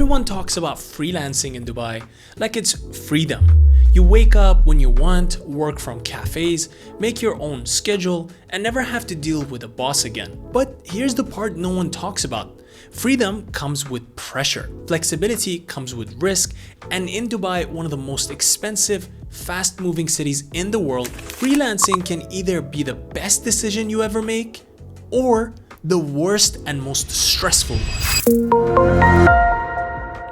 Everyone talks about freelancing in Dubai like it's freedom. You wake up when you want, work from cafes, make your own schedule, and never have to deal with a boss again. But here's the part no one talks about. Freedom comes with pressure, flexibility comes with risk, and in Dubai, one of the most expensive, fast-moving cities in the world, freelancing can either be the best decision you ever make or the worst and most stressful one.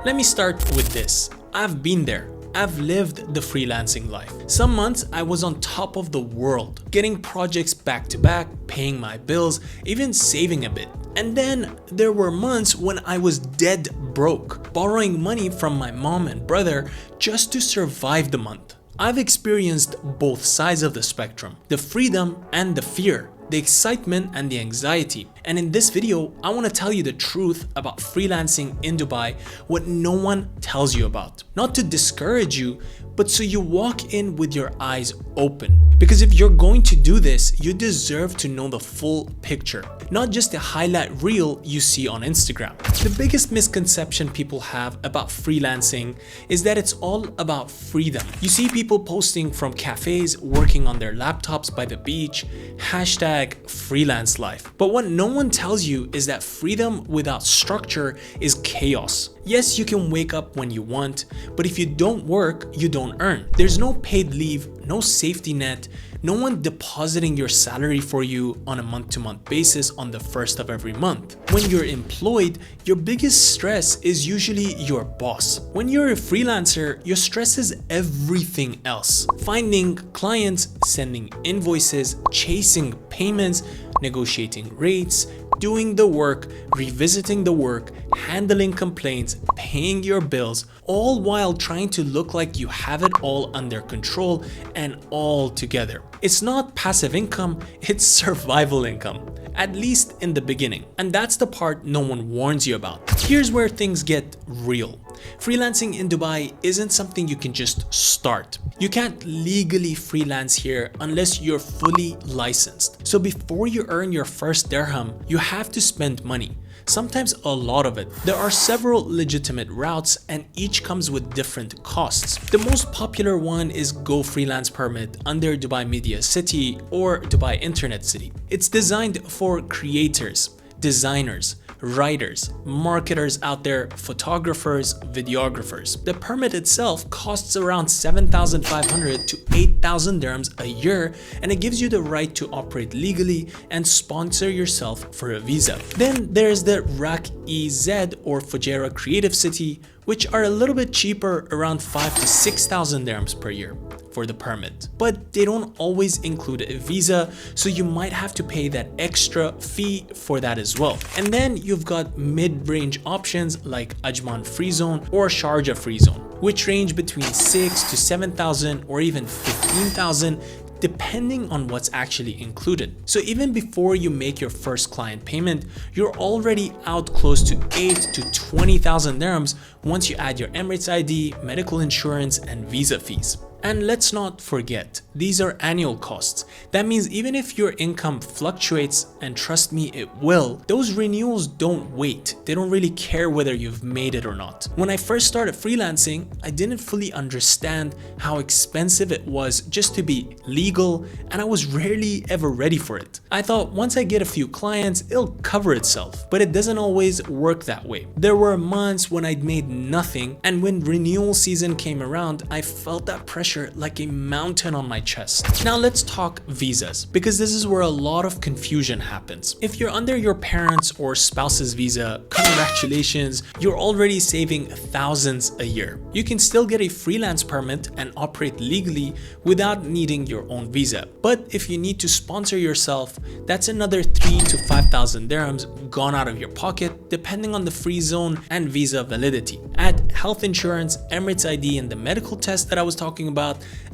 Let me start with this. I've been there. I've lived the freelancing life. Some months I was on top of the world, getting projects back to back, paying my bills, even saving a bit. And then there were months when I was dead broke, borrowing money from my mom and brother just to survive the month. I've experienced both sides of the spectrum, the freedom and the fear, the excitement and the anxiety. And in this video, I want to tell you the truth about freelancing in Dubai, what no one tells you about. Not to discourage you, but so you walk in with your eyes open. Because if you're going to do this, you deserve to know the full picture, not just the highlight reel you see on Instagram. The biggest misconception people have about freelancing is that it's all about freedom. You see people posting from cafes, working on their laptops by the beach, hashtag freelance life. But what no one tells you is that freedom without structure is chaos. Yes, you can wake up when you want, but if you don't work, you don't earn. There's no paid leave, no safety net, no one depositing your salary for you on a month-to-month basis on the first of every month. When you're employed, your biggest stress is usually your boss. When you're a freelancer, your stress is everything else. Finding clients, sending invoices, chasing payments, negotiating rates, doing the work, revisiting the work, handling complaints, paying your bills, all while trying to look like you have it all under control and all together. It's not passive income, it's survival income, at least in the beginning. And that's the part no one warns you about. Here's where things get real. Freelancing in Dubai isn't something you can just start. You can't legally freelance here unless you're fully licensed. So before you earn your first dirham, you have to spend money. Sometimes a lot of it. There are several legitimate routes and each comes with different costs. The most popular one is GoFreelance permit under Dubai Media City or Dubai Internet City. It's designed for creators, designers, writers, marketers out there, photographers, videographers. The permit itself costs around 7,500 to 8,000 dirhams a year, and it gives you the right to operate legally and sponsor yourself for a visa. Then there's the RAKEZ or Fujairah Creative City, which are a little bit cheaper, around 5,000 to 6,000 dirhams per year for the permit. But they don't always include a visa, so you might have to pay that extra fee for that as well. And then you've got mid-range options like Ajman Free Zone or Sharjah Free Zone, which range between 6,000 to 7,000 or even 15,000 depending on what's actually included. So even before you make your first client payment, you're already out close to 8,000 to 20,000 dirhams once you add your Emirates ID, medical insurance, and visa fees. And let's not forget, these are annual costs. That means even if your income fluctuates, and trust me, it will, those renewals don't wait. They don't really care whether you've made it or not. When I first started freelancing, I didn't fully understand how expensive it was just to be legal, and I was rarely ever ready for it. I thought once I get a few clients, it'll cover itself, but it doesn't always work that way. There were months when I'd made nothing, and when renewal season came around, I felt that pressure like a mountain on my chest. Now let's talk visas, because this is where a lot of confusion happens. If you're under your parents' or spouse's visa, congratulations, you're already saving thousands a year. You can still get a freelance permit and operate legally without needing your own visa. But if you need to sponsor yourself, that's another 3,000 to 5,000 dirhams gone out of your pocket, depending on the free zone and visa validity. Add health insurance, Emirates ID, and the medical test that I was talking about,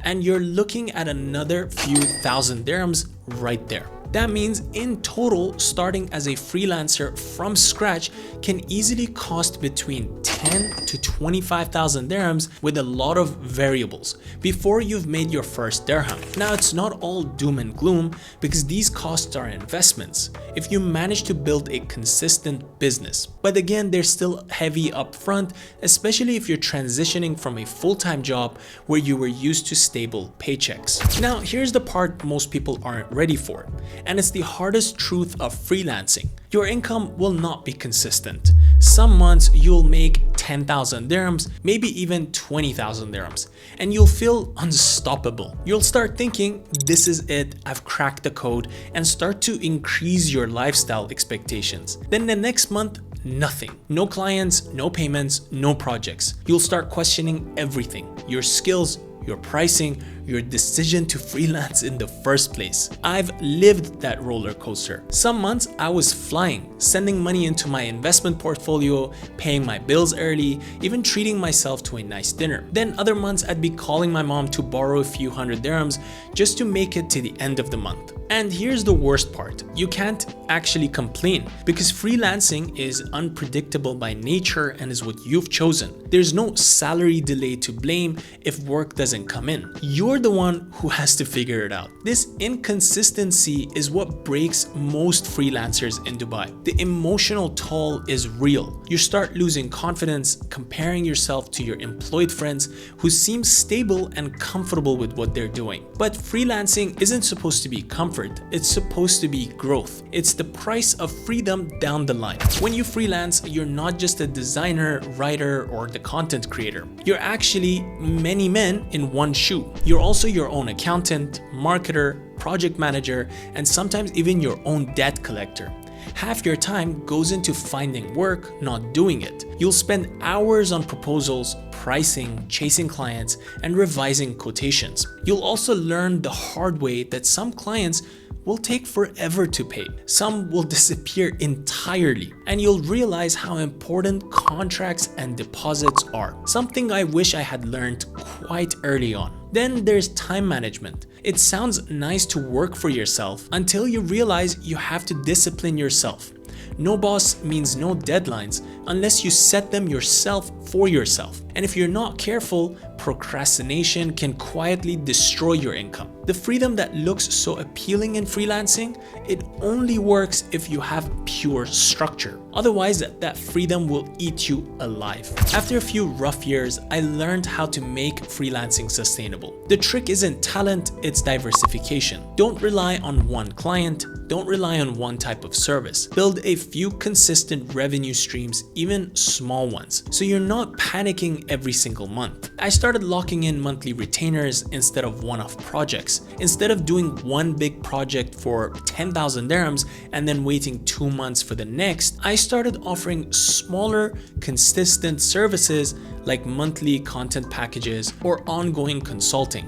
and you're looking at another few thousand dirhams right there. That means in total, starting as a freelancer from scratch can easily cost between 10 to 25,000 dirhams with a lot of variables before you've made your first dirham. Now, it's not all doom and gloom because these costs are investments if you manage to build a consistent business. But again, they're still heavy upfront, especially if you're transitioning from a full-time job where you were used to stable paychecks. Now, here's the part most people aren't ready for, and it's the hardest truth of freelancing. Your income will not be consistent. Some months you'll make 10,000 dirhams, maybe even 20,000 dirhams, and you'll feel unstoppable. You'll start thinking, this is it, I've cracked the code, and start to increase your lifestyle expectations. Then the next month, nothing. No clients, no payments, no projects. You'll start questioning everything, your skills, your pricing, your decision to freelance in the first place. I've lived that roller coaster. Some months I was flying, sending money into my investment portfolio, paying my bills early, even treating myself to a nice dinner. Then other months I'd be calling my mom to borrow a few hundred dirhams just to make it to the end of the month. And here's the worst part, you can't actually complain because freelancing is unpredictable by nature and is what you've chosen. There's no salary delay to blame if work doesn't come in. You're the one who has to figure it out. This inconsistency is what breaks most freelancers in Dubai. The emotional toll is real. You start losing confidence, comparing yourself to your employed friends who seem stable and comfortable with what they're doing. But freelancing isn't supposed to be comfort. It's supposed to be growth. It's the price of freedom down the line. When you freelance, you're not just a designer, writer, or the content creator. You're actually many men in one shoe. You're also your own accountant, marketer, project manager, and sometimes even your own debt collector. Half your time goes into finding work, not doing it. You'll spend hours on proposals, pricing, chasing clients, and revising quotations. You'll also learn the hard way that some clients will take forever to pay. Some will disappear entirely, and you'll realize how important contracts and deposits are. Something I wish I had learned quite early on. Then there's time management. It sounds nice to work for yourself until you realize you have to discipline yourself. No boss means no deadlines unless you set them yourself for yourself. And if you're not careful, procrastination can quietly destroy your income. The freedom that looks so appealing in freelancing, it only works if you have pure structure. Otherwise, that freedom will eat you alive. After a few rough years, I learned how to make freelancing sustainable. The trick isn't talent, it's diversification. Don't rely on one client. Don't rely on one type of service. Build a few consistent revenue streams, even small ones, so you're not panicking every single month. I started locking in monthly retainers instead of one-off projects. Instead of doing one big project for 10,000 dirhams and then waiting 2 months for the next, I started offering smaller, consistent services like monthly content packages or ongoing consulting.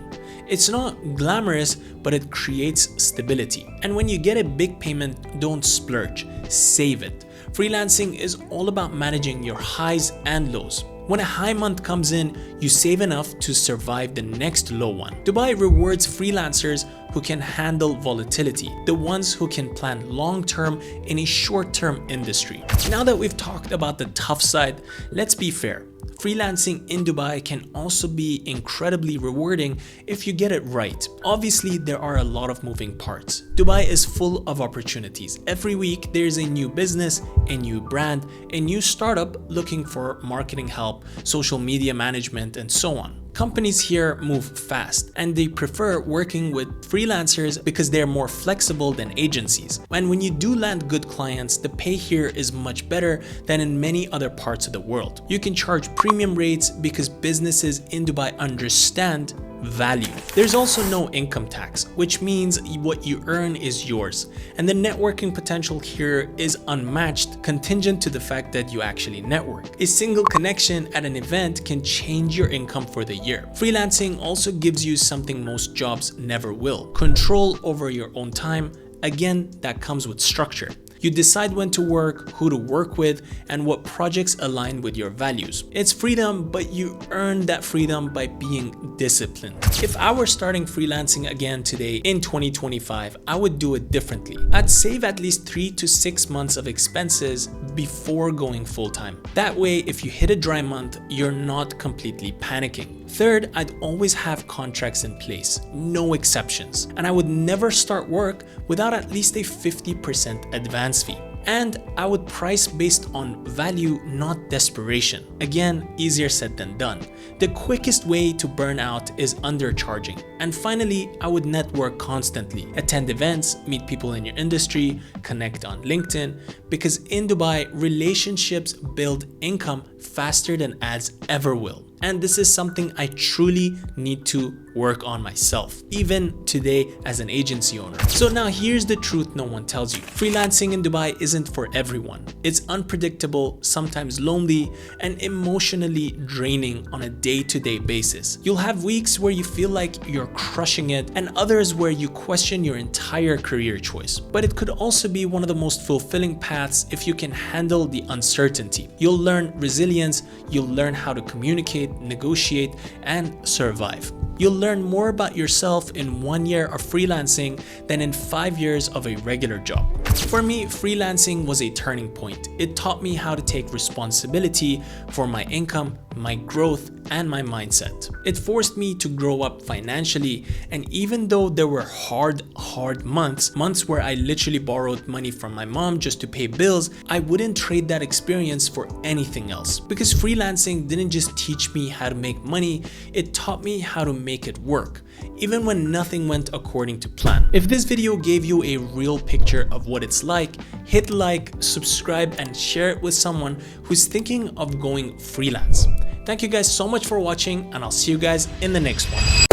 It's not glamorous, but it creates stability. And when you get a big payment, don't splurge, save it. Freelancing is all about managing your highs and lows. When a high month comes in, you save enough to survive the next low one. Dubai rewards freelancers who can handle volatility, the ones who can plan long-term in a short-term industry. Now that we've talked about the tough side, let's be fair. Freelancing in Dubai can also be incredibly rewarding if you get it right. Obviously, there are a lot of moving parts. Dubai is full of opportunities. Every week, there's a new business, a new brand, a new startup looking for marketing help, social media management, and so on. Companies here move fast and they prefer working with freelancers because they're more flexible than agencies. And when you do land good clients, the pay here is much better than in many other parts of the world. You can charge premium rates because businesses in Dubai understand value. There's also no income tax, which means what you earn is yours. And the networking potential here is unmatched, contingent to the fact that you actually network. A single connection at an event can change your income for the year. Freelancing also gives you something most jobs never will: control over your own time. Again, that comes with structure. You decide when to work, who to work with, and what projects align with your values. It's freedom, but you earn that freedom by being disciplined. If I were starting freelancing again today in 2025, I would do it differently. I'd save at least 3 to 6 months of expenses before going full-time. That way, if you hit a dry month, you're not completely panicking. Third, I'd always have contracts in place, no exceptions, and I would never start work without at least a 50% advance fee. And I would price based on value, not desperation. Again, easier said than done. The quickest way to burn out is undercharging. And finally, I would network constantly. Attend events, meet people in your industry, connect on LinkedIn, because in Dubai, relationships build income faster than ads ever will. And this is something I truly need to work on myself, even today as an agency owner. So now here's the truth no one tells you. Freelancing in Dubai isn't for everyone. It's unpredictable, sometimes lonely, and emotionally draining on a day-to-day basis. You'll have weeks where you feel like you're crushing it, and others where you question your entire career choice. But it could also be one of the most fulfilling paths if you can handle the uncertainty. You'll learn resilience, you'll learn how to communicate, negotiate, and survive. You'll learn more about yourself in 1 year of freelancing than in 5 years of a regular job. For me, freelancing was a turning point. It taught me how to take responsibility for my income, my growth, and my mindset. It forced me to grow up financially, and even though there were hard months where I literally borrowed money from my mom just to pay bills, I wouldn't trade that experience for anything else. Because freelancing didn't just teach me how to make money, it taught me how to make it work, even when nothing went according to plan. If this video gave you a real picture of what it's like, hit like, subscribe, and share it with someone who's thinking of going freelance. Thank you guys so much for watching, and I'll see you guys in the next one.